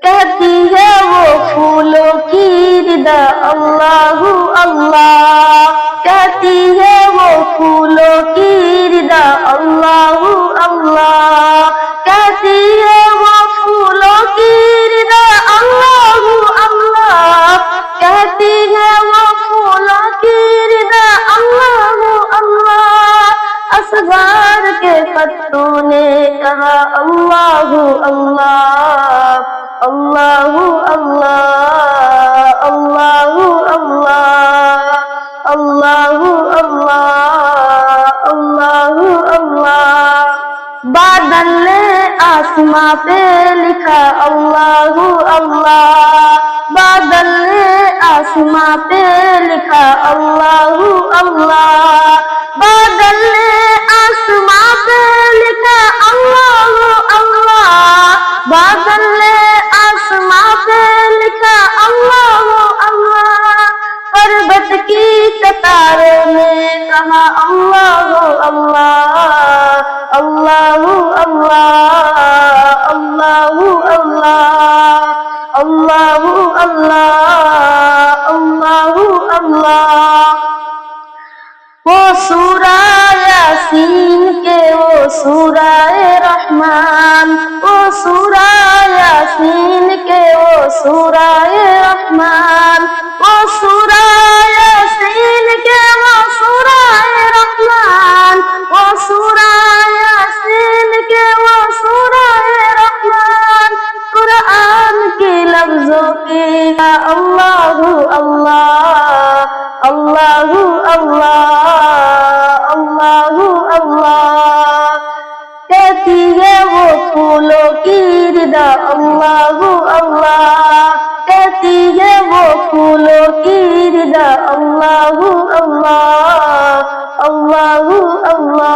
कहती है वो फूलों की रिदा अल्लाह अल्लाह, कहती है वो फूलों की रिदा अल्लाह अल्लाह, कहती है वो फूलों की रिदा अल्लाह अल्लाह, कहती है वो फूलों की रिदा अल्लाह अल्लाह। असगार के पत्तों ने कहा अल्लाह अल्लाह अल्लाह अल्लाह अल्लाह अल्लाह अल्लाह अल्लाह अल्लाह अल्लाह। बादल ने आसमां पे लिखा अल्लाह अल्लाह, बादल ने आसमां पे लिखा अल्लाह अल्लाह, बादल ने आसमां पे लिखा अल्लाह अल्लाह, बादल ने आसमां पे लिखा अल्लाह अल्लाह। पर्वत की कतारों ने कहा अल्लाह अल्लाह अल्लाह अल्लाह अल्लाह अल्लाह अल्लाह अल्लाह अल्लाह अल्लाह। वो सूरा यासीन के वो सूरा रहमान, वो सूरा यासीन के वो सूरा रहमान, वो सूरा यासीन के वो सूरा रहमान, वो सूरा यासीन के वो सूरा रहमान। कुरान के लफ्जों के अल्लाह अल्लाह अल्लाह अल्लाह अल्लाह अल्लाह, कहती है वो फूलों की रिदा अल्लाह अल्लाह, कहती है वो फूलों की रिदा अल्लाह अल्लाह अल्लाह अल्लाह।